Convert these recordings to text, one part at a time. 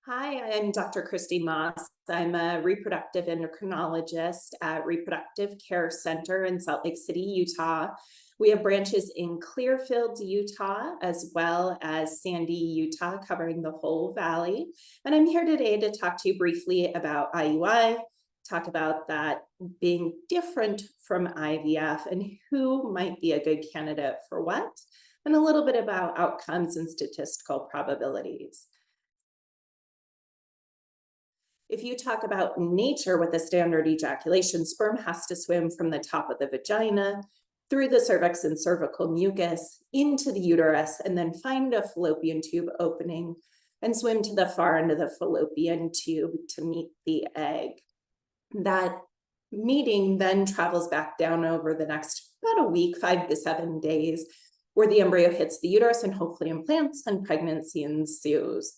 Hi, I'm Dr. Kristi Maas. I'm a reproductive endocrinologist at Reproductive Care Center in Salt Lake City, Utah. We have branches in Clearfield, Utah, as well as Sandy, Utah, covering the whole valley. And I'm here today to talk to you briefly about IUI, talk about that being different from IVF and who might be a good candidate for what, and a little bit about outcomes and statistical probabilities. If you talk about nature with a standard ejaculation, sperm has to swim from the top of the vagina through the cervix and cervical mucus into the uterus, and then find a fallopian tube opening and swim to the far end of the fallopian tube to meet the egg. That meeting then travels back down over the next about a week, 5 to 7 days, where the embryo hits the uterus and hopefully implants and pregnancy ensues.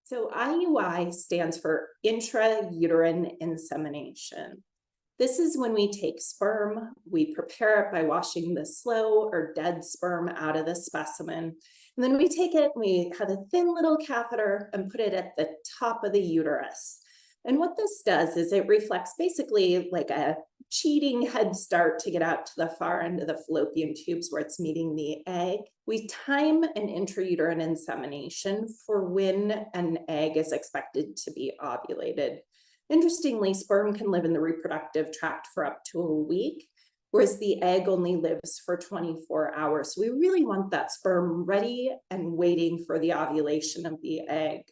So IUI stands for intrauterine insemination. This is when we take sperm, we prepare it by washing the slow or dead sperm out of the specimen, and then we take it and we have a thin little catheter and put it at the top of the uterus. And what this does is it reflects basically like a cheating head start to get out to the far end of the fallopian tubes where it's meeting the egg. We time an intrauterine insemination for when an egg is expected to be ovulated. Interestingly, sperm can live in the reproductive tract for up to a week, whereas the egg only lives for 24 hours. So we really want that sperm ready and waiting for the ovulation of the egg.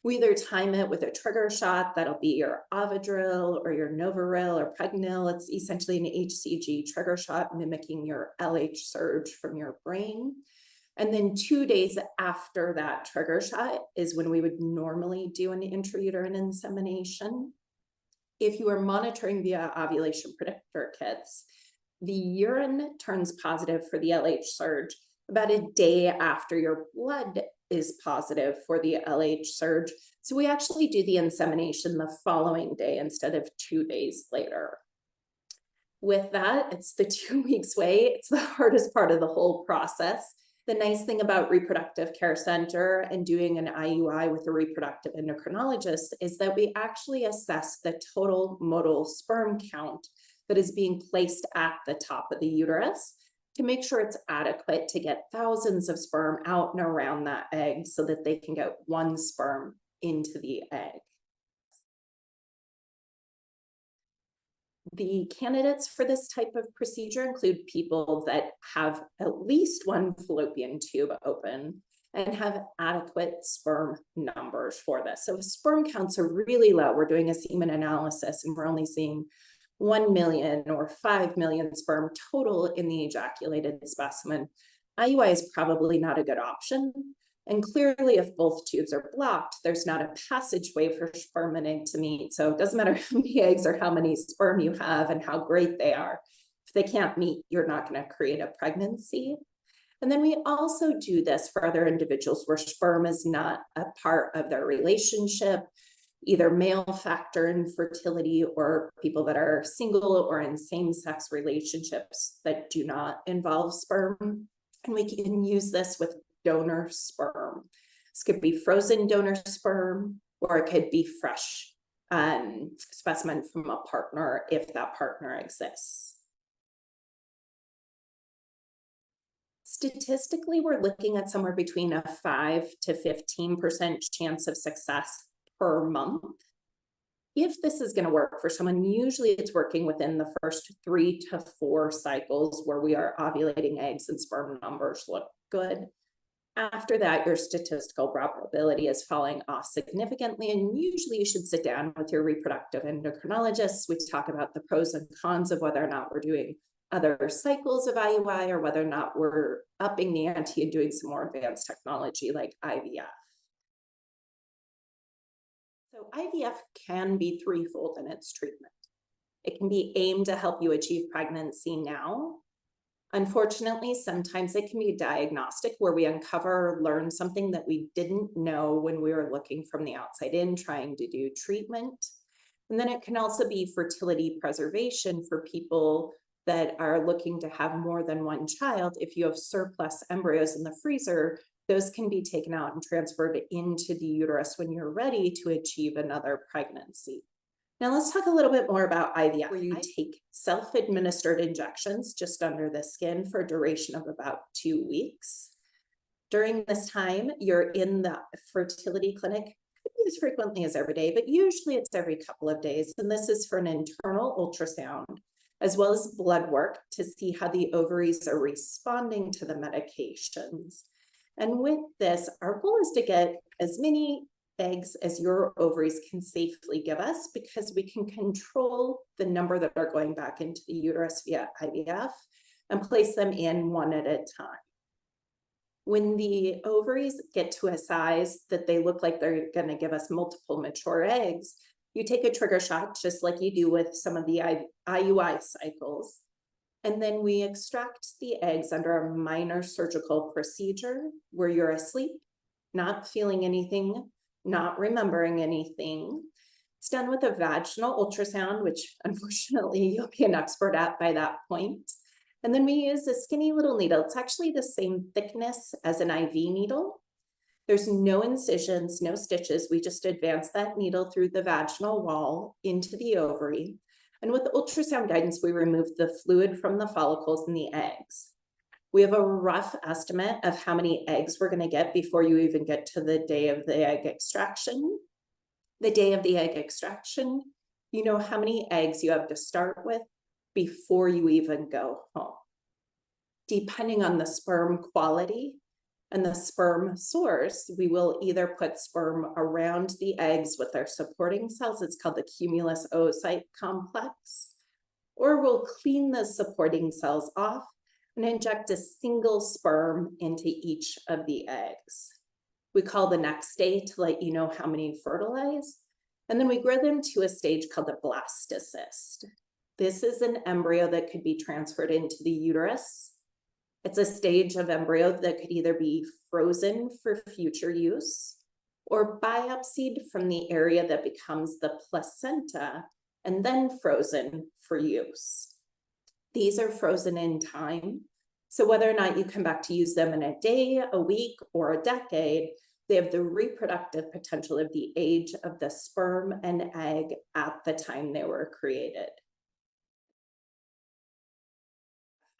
We either time it with a trigger shot, that'll be your Ovidril or your Novaril or Pregnil. It's essentially an HCG trigger shot mimicking your LH surge from your brain. And then 2 days after that trigger shot is when we would normally do an intrauterine insemination. If you are monitoring via ovulation predictor kits, the urine turns positive for the LH surge about a day after your blood is positive for the LH surge. So we actually do the insemination the following day instead of 2 days later. With that, it's the 2 weeks wait. It's the hardest part of the whole process. The nice thing about Reproductive Care Center and doing an IUI with a reproductive endocrinologist is that we actually assess the total motile sperm count that is being placed at the top of the uterus to make sure it's adequate to get thousands of sperm out and around that egg so that they can get one sperm into the egg. The candidates for this type of procedure include people that have at least one fallopian tube open and have adequate sperm numbers for this. So if sperm counts are really low, we're doing a semen analysis and we're only seeing 1 million or 5 million sperm total in the ejaculated specimen, IUI is probably not a good option. And clearly, if both tubes are blocked, there's not a passageway for sperm and egg to meet. So it doesn't matter how many eggs or how many sperm you have and how great they are. If they can't meet, you're not going to create a pregnancy. And then we also do this for other individuals where sperm is not a part of their relationship, either male factor infertility or people that are single or in same-sex relationships that do not involve sperm. And we can use this with donor sperm. This could be frozen donor sperm, or it could be fresh specimen from a partner if that partner exists. Statistically, we're looking at somewhere between a 5 to 15% chance of success per month. If this is going to work for someone, usually it's working within the first 3 to 4 cycles where we are ovulating eggs and sperm numbers look good. After that, your statistical probability is falling off significantly, and usually you should sit down with your reproductive endocrinologist. We talk about the pros and cons of whether or not we're doing other cycles of IUI or whether or not we're upping the ante and doing some more advanced technology like IVF. So IVF can be threefold in its treatment. It can be aimed to help you achieve pregnancy now. Unfortunately, sometimes it can be diagnostic where we uncover or learn something that we didn't know when we were looking from the outside in trying to do treatment. And then it can also be fertility preservation for people that are looking to have more than one child. If you have surplus embryos in the freezer, those can be taken out and transferred into the uterus when you're ready to achieve another pregnancy. Now let's talk a little bit more about IVF, where you take self-administered injections just under the skin for a duration of about 2 weeks. During this time, you're in the fertility clinic, could be as frequently as every day, but usually it's every couple of days. And this is for an internal ultrasound, as well as blood work to see how the ovaries are responding to the medications. And with this, our goal is to get as many eggs as your ovaries can safely give us, because we can control the number that are going back into the uterus via IVF and place them in one at a time. When the ovaries get to a size that they look like they're going to give us multiple mature eggs, you take a trigger shot, just like you do with some of the IUI cycles. And then we extract the eggs under a minor surgical procedure where you're asleep, not feeling anything, not remembering anything. It's done with a vaginal ultrasound, which unfortunately you'll be an expert at by that point. And then we use a skinny little needle. It's actually the same thickness as an IV needle. There's no incisions, no stitches. We just advance that needle through the vaginal wall into the ovary. And with ultrasound guidance, we remove the fluid from the follicles and the eggs. We have a rough estimate of how many eggs we're going to get before you even get to the day of the egg extraction. The day of the egg extraction, you know how many eggs you have to start with before you even go home. Depending on the sperm quality and the sperm source, we will either put sperm around the eggs with their supporting cells. It's called the cumulus oocyte complex, or we'll clean the supporting cells off and inject a single sperm into each of the eggs. We call the next day to let you know how many fertilize, and then we grow them to a stage called the blastocyst. This is an embryo that could be transferred into the uterus. It's a stage of embryo that could either be frozen for future use or biopsied from the area that becomes the placenta and then frozen for use. These are frozen in time. So whether or not you come back to use them in a day, a week, or a decade, they have the reproductive potential of the age of the sperm and egg at the time they were created.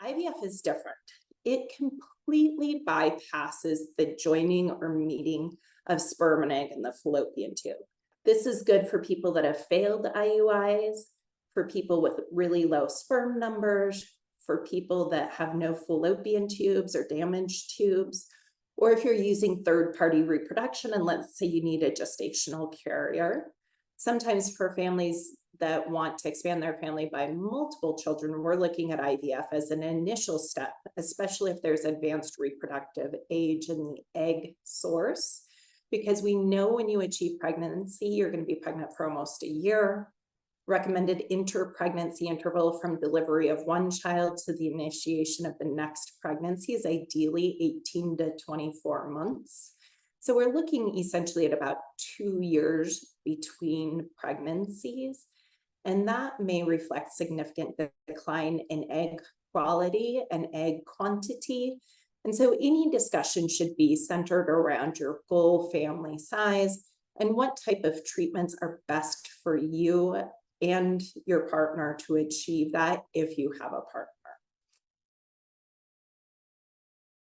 IVF is different. It completely bypasses the joining or meeting of sperm and egg in the fallopian tube. This is good for people that have failed IUIs, for people with really low sperm numbers, for people that have no fallopian tubes or damaged tubes, or if you're using third-party reproduction and let's say you need a gestational carrier. Sometimes for families that want to expand their family by multiple children, we're looking at IVF as an initial step, especially if there's advanced reproductive age in the egg source, because we know when you achieve pregnancy, you're going to be pregnant for almost a year. Recommended inter-pregnancy interval from delivery of one child to the initiation of the next pregnancy is ideally 18 to 24 months. So we're looking essentially at about 2 years between pregnancies, and that may reflect significant decline in egg quality and egg quantity. And so any discussion should be centered around your goal family size and what type of treatments are best for you and your partner to achieve that if you have a partner.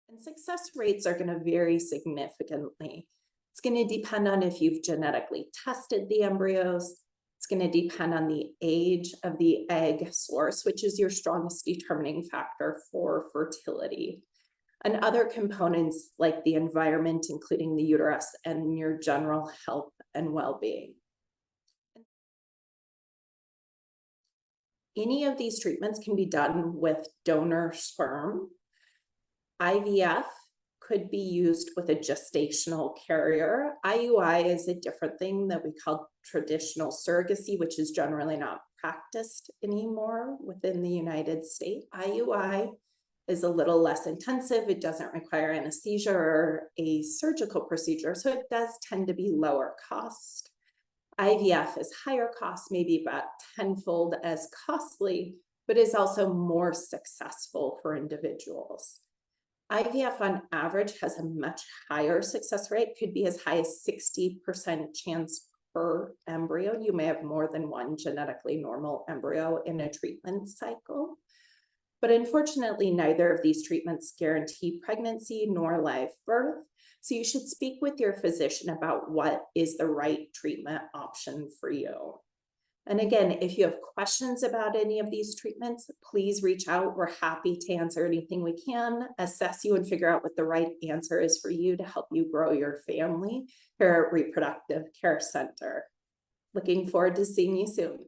And success rates are going to vary significantly. It's going to depend on if you've genetically tested the embryos. It's going to depend on the age of the egg source, which is your strongest determining factor for fertility, and other components like the environment, including the uterus, and your general health and well-being. Any of these treatments can be done with donor sperm. IVF could be used with a gestational carrier. IUI is a different thing that we call traditional surrogacy, which is generally not practiced anymore within the United States. IUI is a little less intensive. It doesn't require anesthesia or a surgical procedure, so it does tend to be lower cost. IVF is higher cost, maybe about tenfold as costly, but is also more successful for individuals. IVF on average has a much higher success rate, could be as high as 60% chance per embryo. You may have more than one genetically normal embryo in a treatment cycle. But unfortunately, neither of these treatments guarantee pregnancy nor live birth. So you should speak with your physician about what is the right treatment option for you. And again, if you have questions about any of these treatments, please reach out. We're happy to answer anything we can, assess you, and figure out what the right answer is for you to help you grow your family here at Reproductive Care Center. Looking forward to seeing you soon.